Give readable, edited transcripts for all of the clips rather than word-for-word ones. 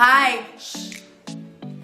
Hi. Shh.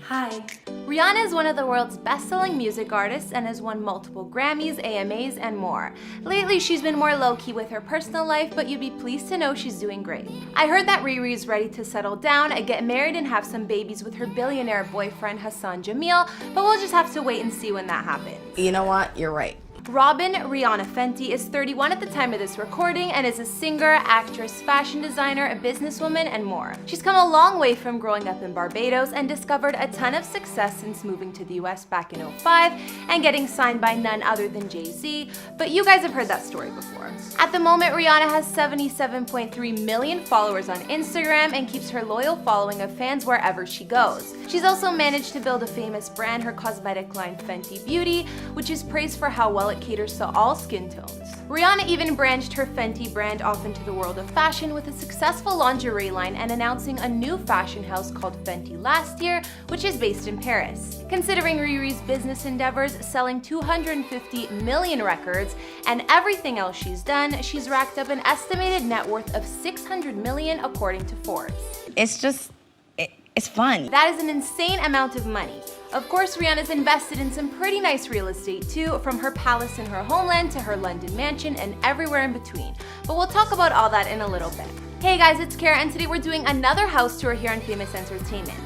Hi. Rihanna is one of the world's best-selling music artists and has won multiple Grammys, AMAs, and more. Lately, she's been more low-key with her personal life, but you'd be pleased to know she's doing great. I heard that Riri is ready to settle down, get married, and have some babies with her billionaire boyfriend Hassan Jamil, but we'll just have to wait and see when that happens. You know what? You're right. Robin Rihanna Fenty is 31 at the time of this recording and is a singer, actress, fashion designer, a businesswoman, and more. She's come a long way from growing up in Barbados and discovered a ton of success since moving to the US back in 2005 and getting signed by none other than Jay-Z, but you guys have heard that story before. At the moment, Rihanna has 77.3 million followers on Instagram and keeps her loyal following of fans wherever she goes. She's also managed to build a famous brand, her cosmetic line Fenty Beauty, which is praised for how well it caters to all skin tones. Rihanna even branched her Fenty brand off into the world of fashion with a successful lingerie line and announcing a new fashion house called Fenty last year, which is based in Paris. Considering Riri's business endeavors, selling 250 million records, and everything else she's done, she's racked up an estimated net worth of 600 million according to Forbes. It's fun. That is an insane amount of money. Of course, Rihanna's invested in some pretty nice real estate too, from her palace in her homeland to her London mansion and everywhere in between. But we'll talk about all that in a little bit. Hey guys, it's Kara, and today we're doing another house tour here on Famous Entertainment.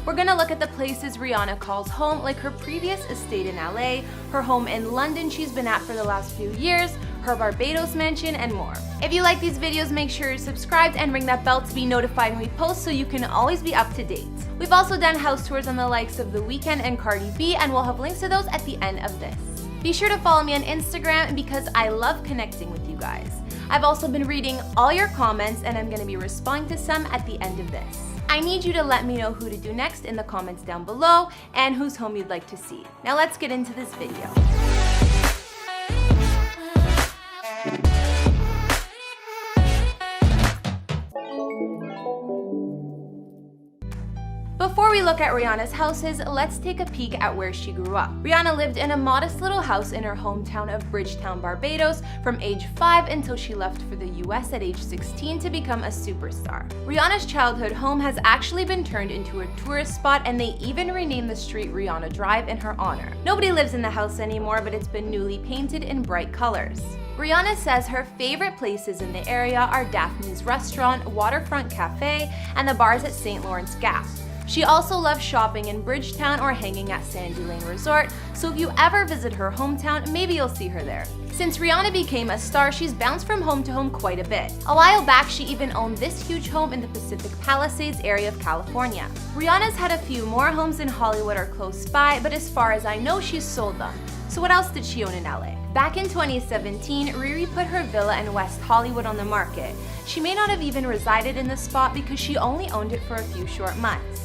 We're gonna look at the places Rihanna calls home, like her previous estate in LA, her home in London she's been at for the last few years, her Barbados mansion, and more. If you like these videos, make sure you're subscribed and ring that bell to be notified when we post so you can always be up to date. We've also done house tours on the likes of The Weeknd and Cardi B, and we'll have links to those at the end of this. Be sure to follow me on Instagram because I love connecting with you guys. I've also been reading all your comments and I'm gonna be responding to some at the end of this. I need you to let me know who to do next in the comments down below and whose home you'd like to see. Now let's get into this video. Before we look at Rihanna's houses, let's take a peek at where she grew up. Rihanna lived in a modest little house in her hometown of Bridgetown, Barbados from age 5 until she left for the US at age 16 to become a superstar. Rihanna's childhood home has actually been turned into a tourist spot, and they even renamed the street Rihanna Drive in her honor. Nobody lives in the house anymore, but it's been newly painted in bright colors. Rihanna says her favorite places in the area are Daphne's Restaurant, Waterfront Cafe, and the bars at St. Lawrence Gap. She also loves shopping in Bridgetown or hanging at Sandy Lane Resort, so if you ever visit her hometown, maybe you'll see her there. Since Rihanna became a star, she's bounced from home to home quite a bit. A while back, she even owned this huge home in the Pacific Palisades area of California. Rihanna's had a few more homes in Hollywood or close by, but as far as I know, she's sold them. So what else did she own in LA? Back in 2017, Riri put her villa in West Hollywood on the market. She may not have even resided in the spot because she only owned it for a few short months.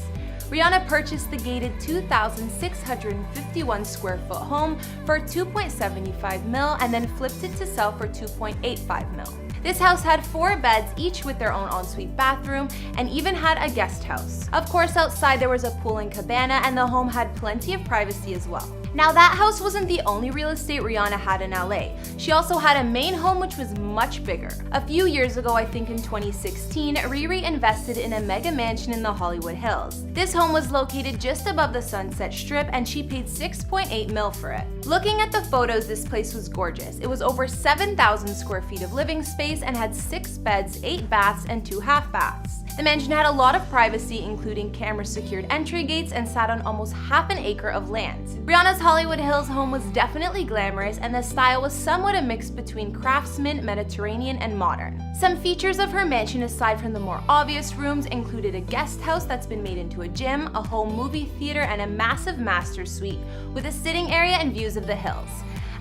Rihanna purchased the gated 2,651 square foot home for $2.75 mil and then flipped it to sell for $2.85 mil. This house had 4 beds, each with their own ensuite bathroom, and even had a guest house. Of course, outside there was a pool and cabana, and the home had plenty of privacy as well. Now, that house wasn't the only real estate Rihanna had in LA. She also had a main home which was much bigger. A few years ago, I think in 2016, Riri invested in a mega mansion in the Hollywood Hills. This home was located just above the Sunset Strip, and she paid $6.8 mil for it. Looking at the photos, this place was gorgeous. It was over 7,000 square feet of living space and had 6 beds, 8 baths, and 2 half baths. The mansion had a lot of privacy, including camera-secured entry gates, and sat on almost half an acre of land. Rihanna's Hollywood Hills home was definitely glamorous, and the style was somewhat a mix between craftsman, Mediterranean, and modern. Some features of her mansion, aside from the more obvious rooms, included a guest house that's been made into a gym, a home movie theater, and a massive master suite with a sitting area and views of the hills.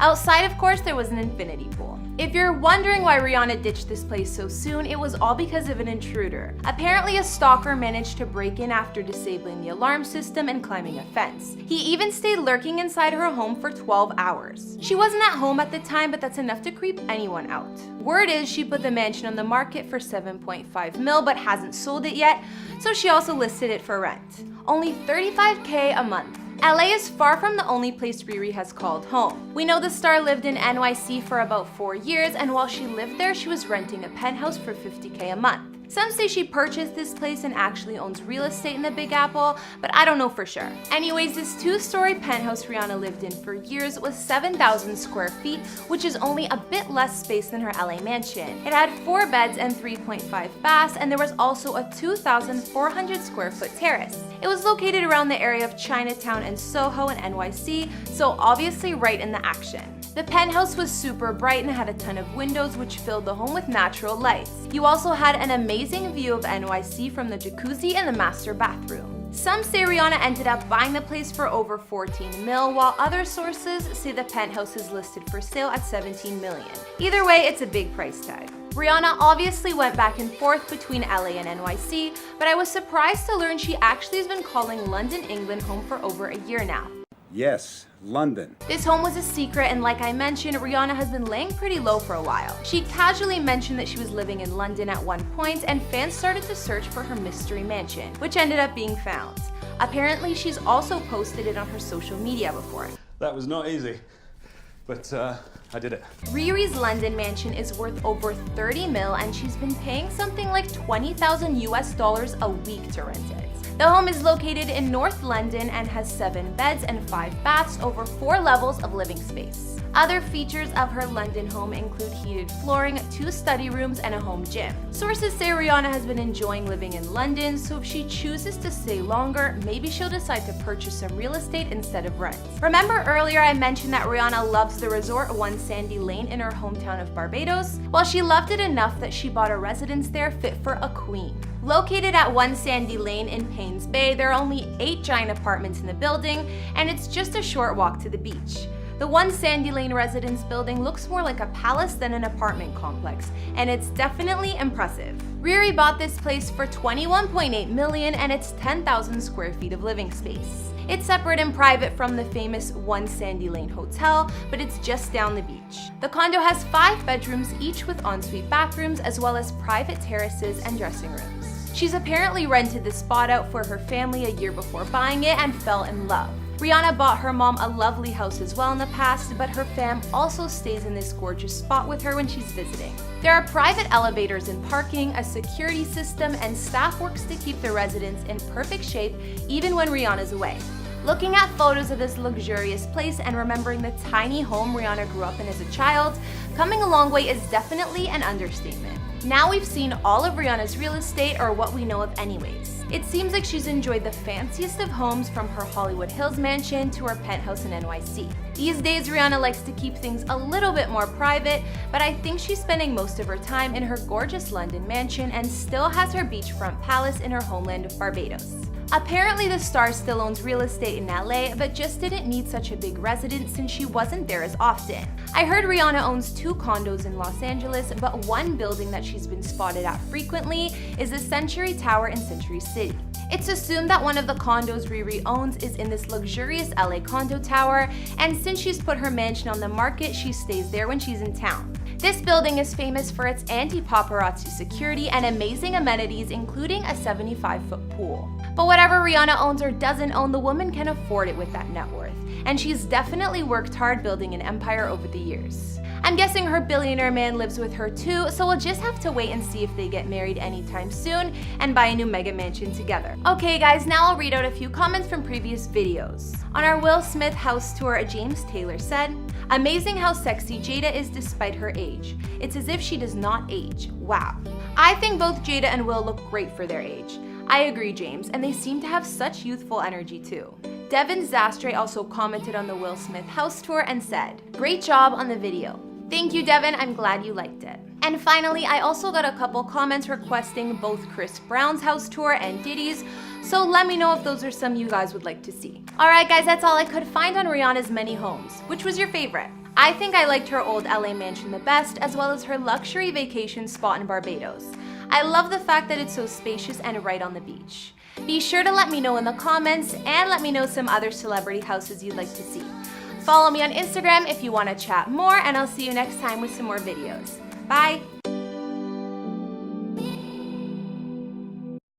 Outside, of course, there was an infinity pool. If you're wondering why Rihanna ditched this place so soon, it was all because of an intruder. Apparently, a stalker managed to break in after disabling the alarm system and climbing a fence. He even stayed lurking inside her home for 12 hours. She wasn't at home at the time, but that's enough to creep anyone out. Word is she put the mansion on the market for $7.5 mil, but hasn't sold it yet, so she also listed it for rent. Only $35K a month. LA is far from the only place Riri has called home. We know the star lived in NYC for about 4 years, and while she lived there, she was renting a penthouse for $50K a month. Some say she purchased this place and actually owns real estate in the Big Apple, but I don't know for sure. Anyways, this 2-story penthouse Rihanna lived in for years was 7,000 square feet, which is only a bit less space than her LA mansion. It had 4 beds and 3.5 baths, and there was also a 2,400 square foot terrace. It was located around the area of Chinatown and Soho in NYC, so obviously right in the action. The penthouse was super bright and had a ton of windows which filled the home with natural lights. You also had an amazing view of NYC from the jacuzzi and the master bathroom. Some say Rihanna ended up buying the place for over 14 mil, while other sources say the penthouse is listed for sale at 17 million. Either way, it's a big price tag. Rihanna obviously went back and forth between LA and NYC, but I was surprised to learn she actually has been calling London, England home for over a year now. Yes, London. This home was a secret, and like I mentioned, Rihanna has been laying pretty low for a while. She casually mentioned that she was living in London at one point, and fans started to search for her mystery mansion, which ended up being found. Apparently, she's also posted it on her social media before. That was not easy, but I did it. Riri's London mansion is worth over 30 mil, and she's been paying something like $20,000 a week to rent it. The home is located in North London and has 7 beds and 5 baths over 4 levels of living space. Other features of her London home include heated flooring, 2 study rooms, and a home gym. Sources say Rihanna has been enjoying living in London, so if she chooses to stay longer, maybe she'll decide to purchase some real estate instead of rent. Remember earlier I mentioned that Rihanna loves the resort One Sandy Lane in her hometown of Barbados? Well, she loved it enough that she bought a residence there fit for a queen. Located at One Sandy Lane in Paynes Bay, there are only 8 giant apartments in the building, and it's just a short walk to the beach. The One Sandy Lane residence building looks more like a palace than an apartment complex, and it's definitely impressive. Riri bought this place for $21.8 million, and it's 10,000 square feet of living space. It's separate and private from the famous One Sandy Lane Hotel, but it's just down the beach. The condo has 5 bedrooms, each with ensuite bathrooms, as well as private terraces and dressing rooms. She's apparently rented this spot out for her family a year before buying it and fell in love. Rihanna bought her mom a lovely house as well in the past, but her fam also stays in this gorgeous spot with her when she's visiting. There are private elevators and parking, a security system, and staff works to keep the residence in perfect shape even when Rihanna's away. Looking at photos of this luxurious place and remembering the tiny home Rihanna grew up in as a child, coming a long way is definitely an understatement. Now we've seen all of Rihanna's real estate, or what we know of anyways. It seems like she's enjoyed the fanciest of homes, from her Hollywood Hills mansion to her penthouse in NYC. These days, Rihanna likes to keep things a little bit more private, but I think she's spending most of her time in her gorgeous London mansion and still has her beachfront palace in her homeland of Barbados. Apparently, the star still owns real estate in LA, but just didn't need such a big residence since she wasn't there as often. I heard Rihanna owns 2 condos in Los Angeles, but one building that she's been spotted at frequently is the Century Tower in Century City. It's assumed that one of the condos Riri owns is in this luxurious LA condo tower, and since she's put her mansion on the market, she stays there when she's in town. This building is famous for its anti-paparazzi security and amazing amenities, including a 75-foot pool. But whatever Rihanna owns or doesn't own, the woman can afford it with that net worth, and she's definitely worked hard building an empire over the years. I'm guessing her billionaire man lives with her too, so we'll just have to wait and see if they get married anytime soon and buy a new mega mansion together. Okay guys, now I'll read out a few comments from previous videos. On our Will Smith house tour, James Taylor said, "Amazing how sexy Jada is despite her age. It's as if she does not age. Wow." I think both Jada and Will look great for their age. I agree, James, and they seem to have such youthful energy too. Devin Zastre also commented on the Will Smith house tour and said, "Great job on the video." Thank you, Devin, I'm glad you liked it. And finally, I also got a couple comments requesting both Chris Brown's house tour and Diddy's, so let me know if those are some you guys would like to see. Alright guys, that's all I could find on Rihanna's many homes. Which was your favorite? I think I liked her old LA mansion the best, as well as her luxury vacation spot in Barbados. I love the fact that it's so spacious and right on the beach. Be sure to let me know in the comments, and let me know some other celebrity houses you'd like to see. Follow me on Instagram if you want to chat more, and I'll see you next time with some more videos. Bye!